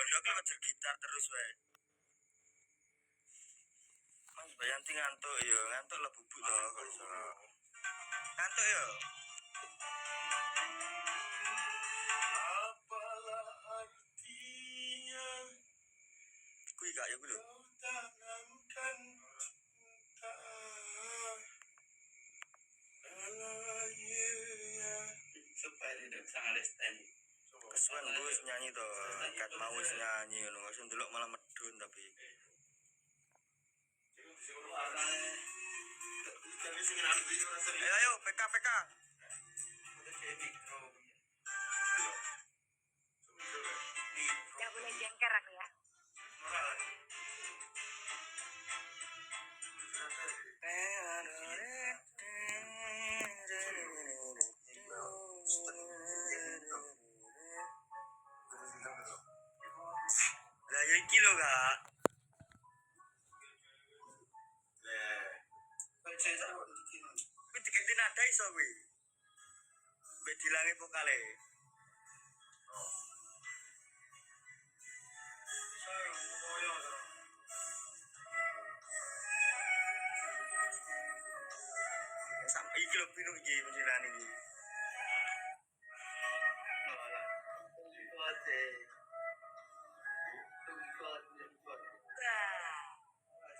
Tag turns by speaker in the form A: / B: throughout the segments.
A: pondok kan ngejar gitar terus wae. Mas Bayanti ngantuk ya, ngantuk lah bubuk toh kok iso. Ngantuk ya. Apalah artinya kuwi gak ya kuwi lho. Tanamkan supaya tidak sangat understand. Kesuwen wis nyanyi to, kat mau wis nyanyi ngono, wis ndelok malah medun tapi. Ayo PK.
B: Gak boleh jengker aku ya.
A: Lah ya iki lho Kak. Kuwi diganti nada iso kuwi. Mbek dilangi vokale. Sampai iki lho pinu iki penjilan iki.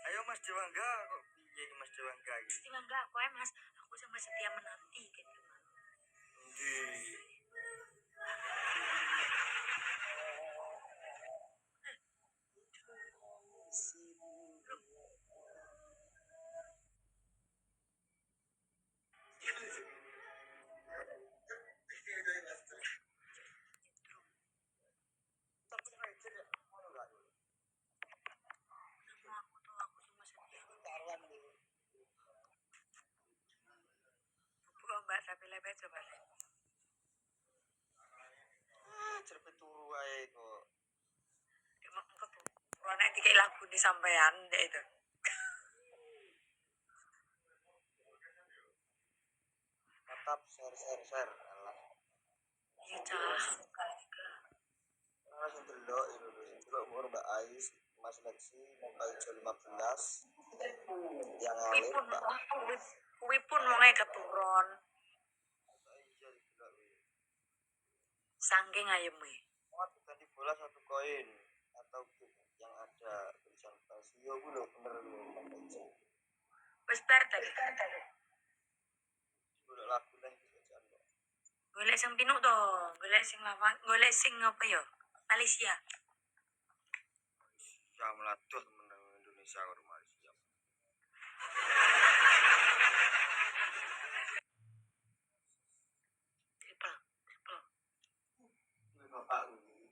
A: Ayo Mas Dewangga kok piye iki Mas Dewangga iki?
B: Dewangga aku ya Mas, aku sama Setia menanti gitu.
A: Endi?
B: Mbak tapi lebih coba.
A: Cerpe turu wae kok.
B: Emang Rona tiga lagu di sampean deh itu.
A: Mantap share. Alah.
B: Iya cah.
A: Langsung delok itu delok umur Mbak Ais Mas Lexi Mobile 15 yang ngalir Mbak.
B: Kuwi pun wonge keturun. Saking ayeme.
A: Waktu ganti bola 1 koin atau bib yang ada tulisan Basio gue lho bener lho baca.
B: Wis bar tadi.
A: Golek lagu nang bacaan kok.
B: Golek sing pinu to, golek sing lawak, golek sing apa ya? Malaysia.
A: Ya meladuh menang Indonesia karo Malaysia.
B: Triple.
A: Ini bapak ini.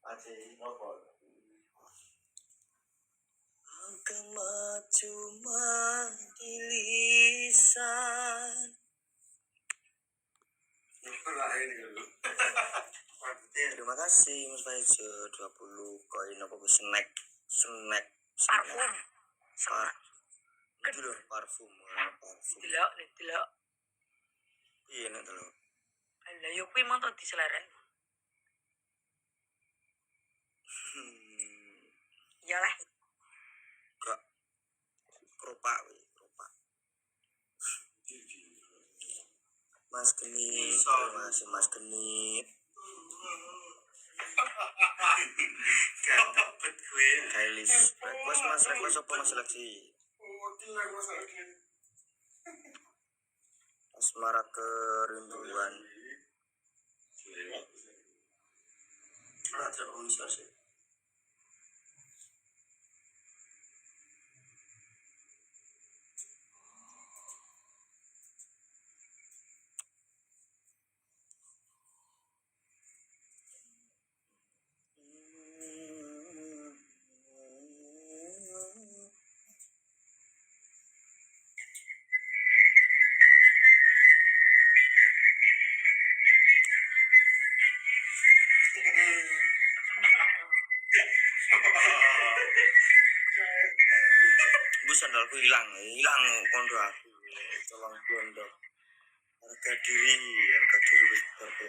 A: Aceh nopo. Agama cuma di lisan. Terima kasih Mas Faizo 20 koin apa snack.
B: Parfum.
A: Itu loh parfum.
B: Delok.
A: Iya nek telo.
B: Lah yo kuwi mong to diseleren. Iyalah.
A: Kak keropak. Mas Genit, terima kasih Mas Genit. Kailis, request apa Mas Lexi? Asmara kerinduan. Ada unsur sih. Bu sandalku hilang kondo aku. Tolong kondo. Harga diri wis berapa.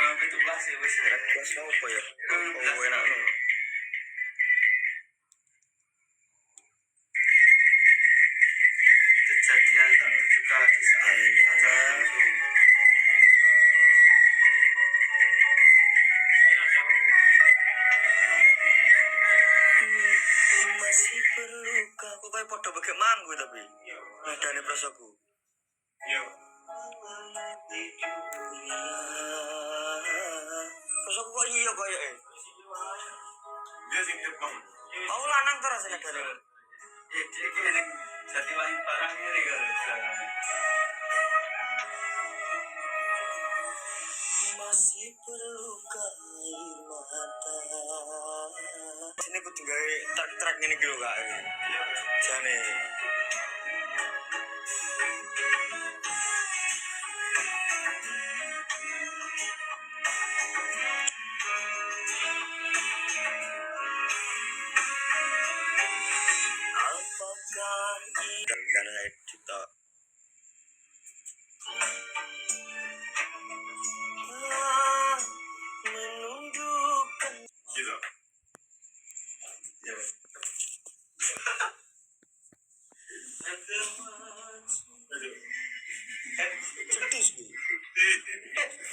A: Red kelas lo apa ya? Oh enak lo.
C: Kejadian tak terduga di saat langsung.
A: Masih perlu kau kayak podo bagaimana gue tapi nadane prasaku.
C: Yo.
A: Prasaku kok iya kayak
C: Dia sing tepang.
A: aku lanang terus nadane.
C: Dia kene jadi wangi barang ini kan.
A: Masih perlu air mata. Sini kudu gawe truk-truk ngene iki lho Kak. Jane. Apakah dan kita menundukkan
C: Gitu. Ya.
A: cetis gue.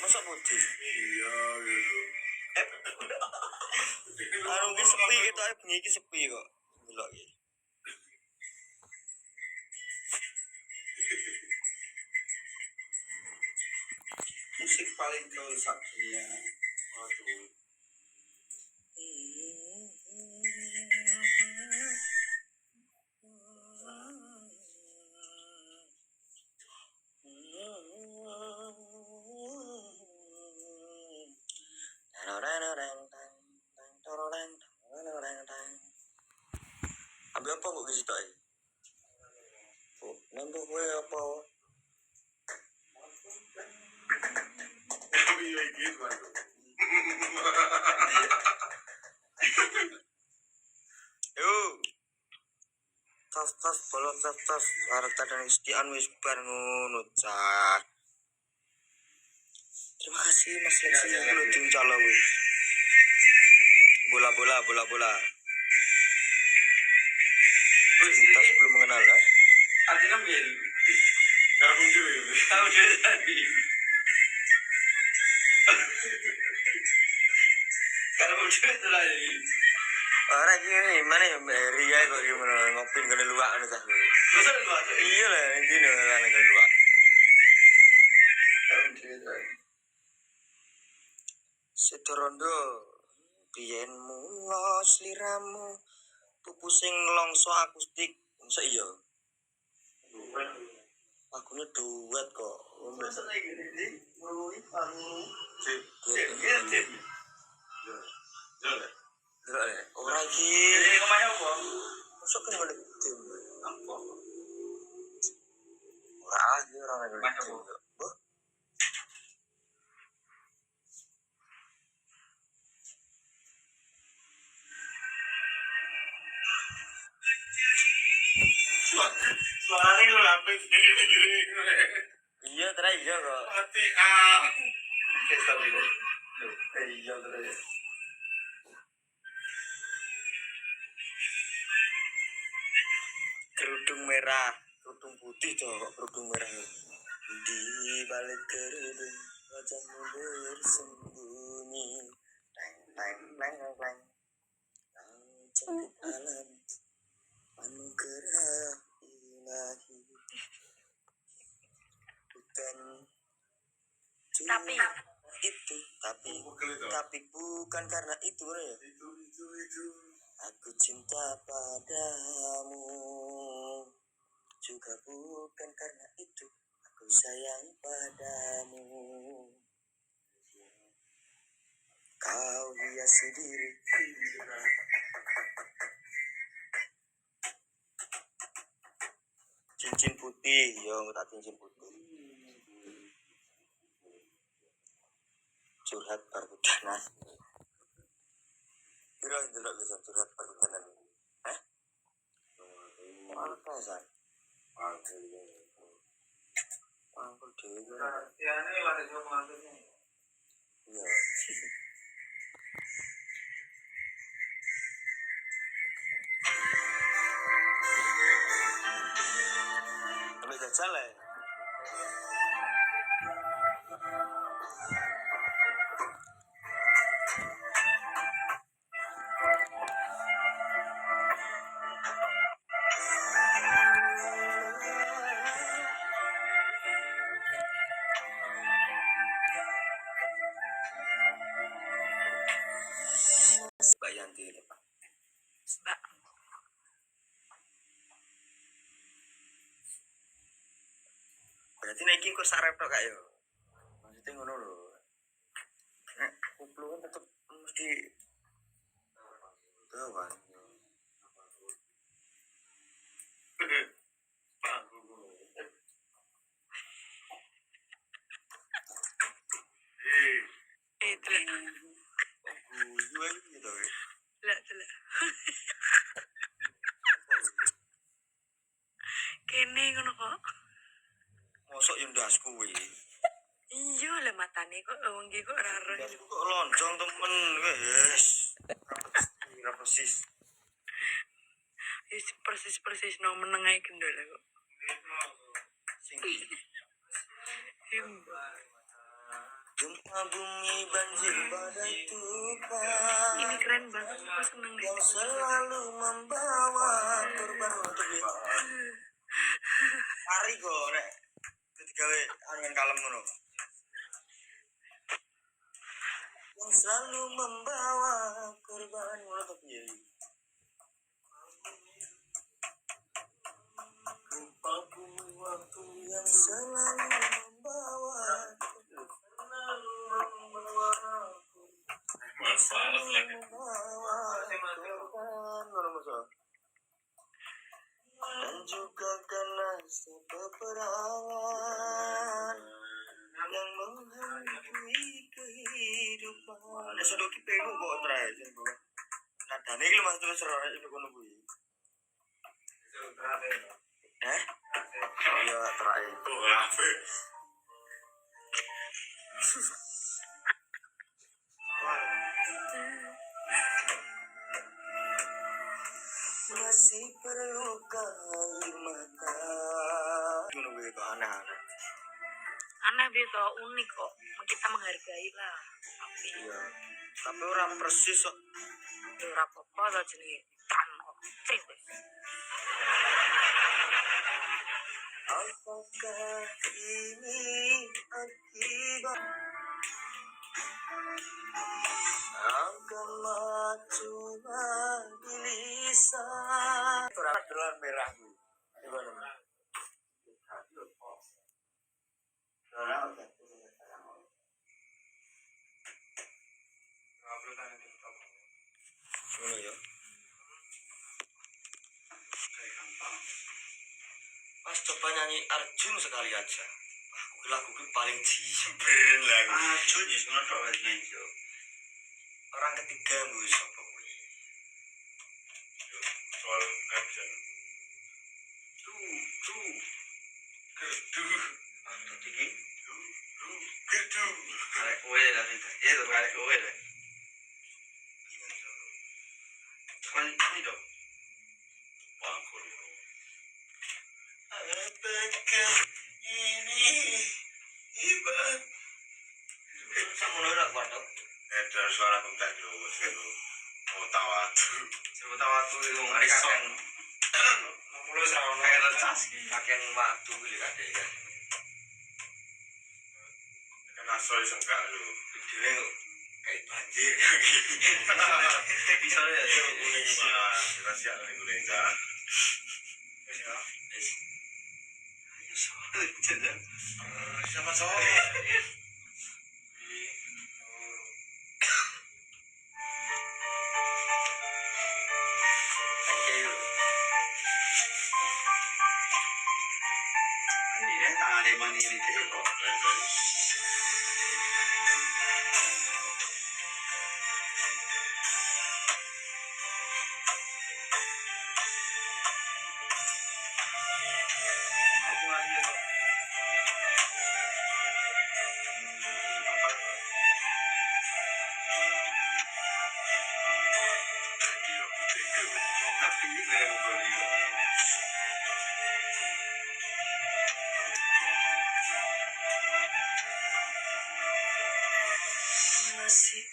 A: Masa putih?
C: Iya gitu.
A: Anu ki sepi gitu ae bengi iki sepi kok. Delok iki.
C: Musik paling kau sakitnya. Waduh.
A: Ambil apa kok ke situ ae? Oh, nambah kowe apa?
C: Tapi ya gitu waduh.
A: Yo. Tas bolong tas arep tadane sediaan wis bar ngono cah. Terima kasih Mas Lexi kulo diuncalo kuwi. Bola. Tas belum mengenal kan?
C: Artinya begini. Kalau mungkin begini. Tahu dia tadi. Kalau mungkin itu lagi.
A: Ora iki mana ya Ria kok gimana ngopi ngene luwak ngono cah.
C: Masa lu ada?
A: Iya lah iki lho ngene luwak.
C: Kalau mungkin itu lagi.
A: Sedorondo biyen mula sliramu pupu sing longso akustik. Masa iya? Lagune duet kok.
C: Masa lagi ini melalui panggung. Cip.
A: Delok ya. Ora iki.
C: Jadi kemana apa?
A: Mosok kan balik tim.
C: Apa?
A: Ora iki ora balik tim. Boh.
C: Suaranya lu lambe gini.
A: Iya terai iya kok.
C: Mati Oke, sorry deh. Iya terus.
A: Kerudung merah, kerudung putih tuh kok kerudung merah. Di balik kerudung wajahmu bersembunyi. Teng. Jemput alam anugerah ilahi. Bukan
B: Tapi
A: itu tapi bukan karena itu ya.
C: Itu.
A: Aku cinta padamu juga bukan karena itu aku sayang padamu. Kau hiasi diri cincin putih, yo tak cincin putih. Curhat perhutanan. Kira ndelok bisa curhat perhutanan. Hah? Apa san? Angkul dhewe.
C: Ya ini ada cuma maksudnya.
A: Iya. Sampai jajal ya. Mbak Yanti ini, Pak.
B: Mbak.
A: Berarti naik kok sarep tok kak yo. Maksudnya ngono lho. Nek kuplu kan tetep mesti kawan.
B: Telak.
A: Gue gitu.
B: Telak. Kene ngono kok.
A: Mosok yo ndas kuwi.
B: Iya lah matane kok wong iki kok ora roh.
A: Ndas kok lonjong temen wes. Raposis.
B: Wis persis no meneng ae kendol kok.
A: Sing
B: Hembak.
A: gempa bumi banjir badai tuhan.
B: Ini keren banget, aku seneng deh.
A: Yang selalu membawa korban untuk dia. Hari kok nek ketika angin kalem ngono. Yang selalu membawa korban ngono to piye? Gempa bumi waktu yang selalu membawa dan juga karena peperangan yang menghantui kehidupan. Ada sedoki pegu kok terakhir sih gua. Nah, dan ini mas terus serorak itu kono bui. Iya terakhir. Masih perlu air mata. Ngono kuwi kok aneh-aneh.
B: Aneh gitu, unik kok. Kita menghargai lah. Tapi
A: Iya. Tapi orang persis kok.
B: ya ora apa-apa to jenenge. Tan kok. Crit.
A: Apakah ini akibat akan cuma gelisah? Terang merah bu. Gimana? Ngono ya. Mas coba nyanyi Arjun sekali aja. Aku lagu paling jibrin lagi. Arjun ya semua tok wis nyanyi. Orang ketiga Bu sapa kuwi? Soal action. Gerdu. Dadi iki gerdu. Arek kowe lah iki. Ya to arek kowe lah. Kan itu. Bangkul. Apakah ini ibarat sama orang kuat ada suara kuntak dulu itu mau tawatu coba tawatu itu mereka kan mulai sama kayak lecas kakek waktu gitu kan ya kan asal enggak lu dia kayak banjir bisa ya kuning kita siap nih kuning kan ayo soal jalan siapa soal
C: Tapi saya mau beli.
B: Masih